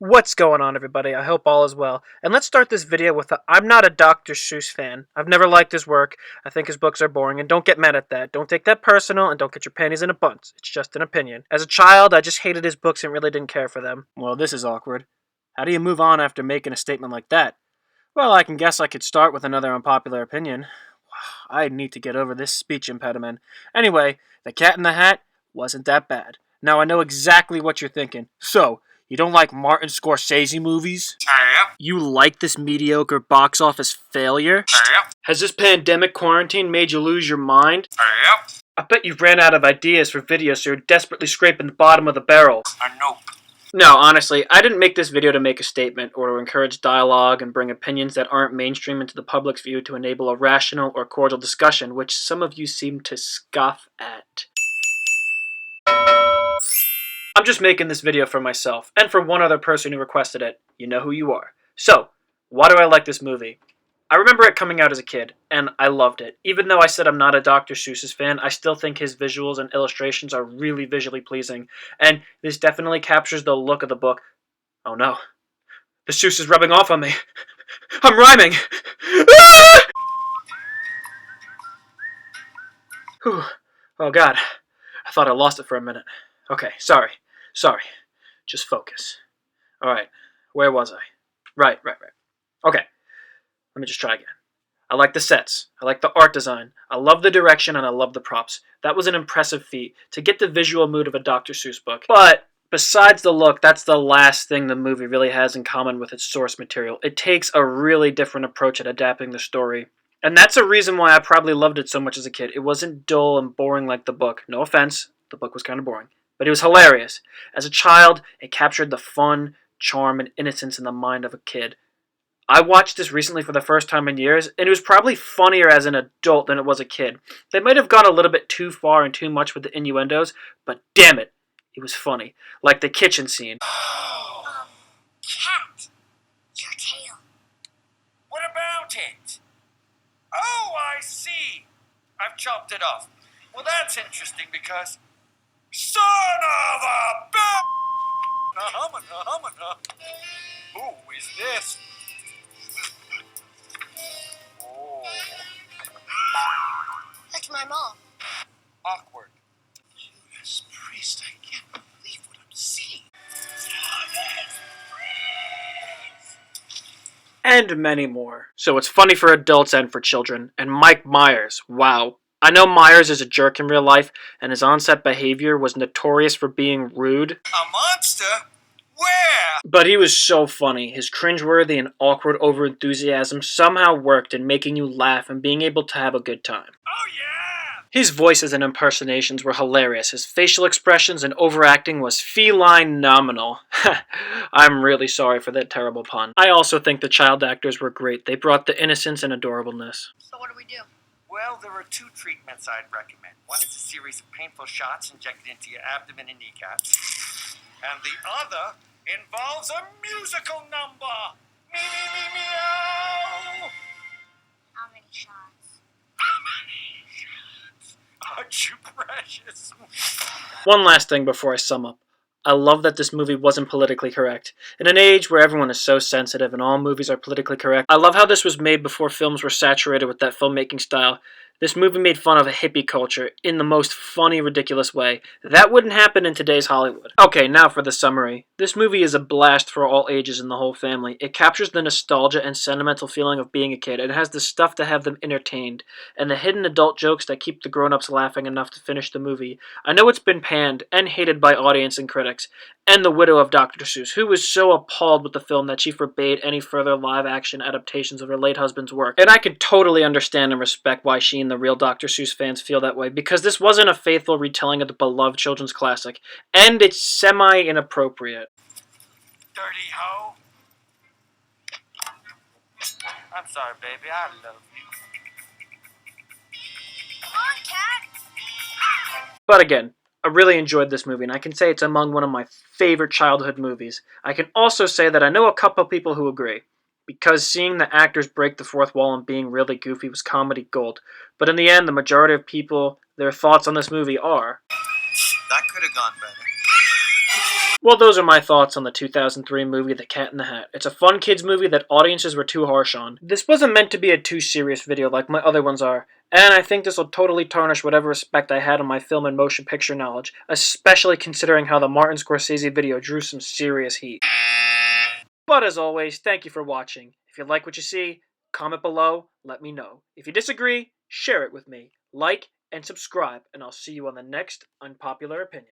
What's going on, everybody? I hope all is well. And let's start this video with I'm not a Dr. Seuss fan. I've never liked his work. I think his books are boring, and don't get mad at that. Don't take that personal, and don't get your panties in a bunch. It's just an opinion. As a child, I just hated his books and really didn't care for them. Well, this is awkward. How do you move on after making a statement like that? Well, I can guess I could start with another unpopular opinion. I need to get over this speech impediment. Anyway, The Cat in the Hat wasn't that bad. Now I know exactly what you're thinking. So, you don't like Martin Scorsese movies? Yep. You like this mediocre box office failure? Yep. Has this pandemic quarantine made you lose your mind? Yep. I bet you've ran out of ideas for videos, so you're desperately scraping the bottom of the barrel. Nope. No, honestly, I didn't make this video to make a statement or to encourage dialogue and bring opinions that aren't mainstream into the public's view to enable a rational or cordial discussion, which some of you seem to scoff at. I'm just making this video for myself, and for one other person who requested it. You know who you are. So, why do I like this movie? I remember it coming out as a kid, and I loved it. Even though I said I'm not a Dr. Seuss's fan, I still think his visuals and illustrations are really visually pleasing, and this definitely captures the look of the book. Oh no. The Seuss is rubbing off on me. I'm rhyming! Ah! Whew. Oh god. I thought I lost it for a minute. Okay, sorry. Just focus. Alright, where was I? Right. Okay, let me just try again. I like the sets. I like the art design. I love the direction, and I love the props. That was an impressive feat, to get the visual mood of a Dr. Seuss book. But, besides the look, that's the last thing the movie really has in common with its source material. It takes a really different approach at adapting the story. And that's a reason why I probably loved it so much as a kid. It wasn't dull and boring like the book. No offense, the book was kind of boring. But it was hilarious. As a child, it captured the fun, charm, and innocence in the mind of a kid. I watched this recently for the first time in years, and it was probably funnier as an adult than it was a kid. They might have gone a little bit too far and too much with the innuendos, but damn it, it was funny. Like the kitchen scene. Cat, your tail. What about it? Oh, I see. I've chopped it off. Well, that's interesting because... Son of a bitch! Who is this? Oh. That's my mom. Awkward. Judas Priest, I can't believe what I'm seeing. And many more. So it's funny for adults and for children. And Mike Myers, wow. I know Myers is a jerk in real life, and his on-set behavior was notorious for being rude. A monster? Where? But he was so funny. His cringeworthy and awkward over-enthusiasm somehow worked in making you laugh and being able to have a good time. Oh, yeah! His voices and impersonations were hilarious. His facial expressions and overacting was feline nominal. I'm really sorry for that terrible pun. I also think the child actors were great. They brought the innocence and adorableness. So what do we do? Well, there are two treatments I'd recommend. One is a series of painful shots injected into your abdomen and kneecaps. And the other involves a musical number. Me, me, me, meow. How many shots? How many shots? Aren't you precious? One last thing before I sum up. I love that this movie wasn't politically correct. In an age where everyone is so sensitive and all movies are politically correct, I love how this was made before films were saturated with that filmmaking style. This movie made fun of a hippie culture in the most funny, ridiculous way. That wouldn't happen in today's Hollywood. Okay, now for the summary. This movie is a blast for all ages and the whole family. It captures the nostalgia and sentimental feeling of being a kid. It has the stuff to have them entertained, and the hidden adult jokes that keep the grown-ups laughing enough to finish the movie. I know it's been panned and hated by audience and critics, and the widow of Dr. Seuss, who was so appalled with the film that she forbade any further live-action adaptations of her late husband's work. And I can totally understand and respect why she and the real Dr. Seuss fans feel that way, because this wasn't a faithful retelling of the beloved children's classic, and it's semi-inappropriate. Dirty hoe. I'm sorry, baby. I love you. Come on, cat. But again, I really enjoyed this movie, and I can say it's among one of my favorite childhood movies. I can also say that I know a couple people who agree, because seeing the actors break the fourth wall and being really goofy was comedy gold. But in the end, the majority of people, their thoughts on this movie are... That could have gone better. Well, those are my thoughts on the 2003 movie The Cat in the Hat. It's a fun kids movie that audiences were too harsh on. This wasn't meant to be a too serious video like my other ones are, and I think this will totally tarnish whatever respect I had on my film and motion picture knowledge, especially considering how the Martin Scorsese video drew some serious heat. But as always, thank you for watching. If you like what you see, comment below, let me know. If you disagree, share it with me. Like and subscribe, and I'll see you on the next Unpopular Opinion.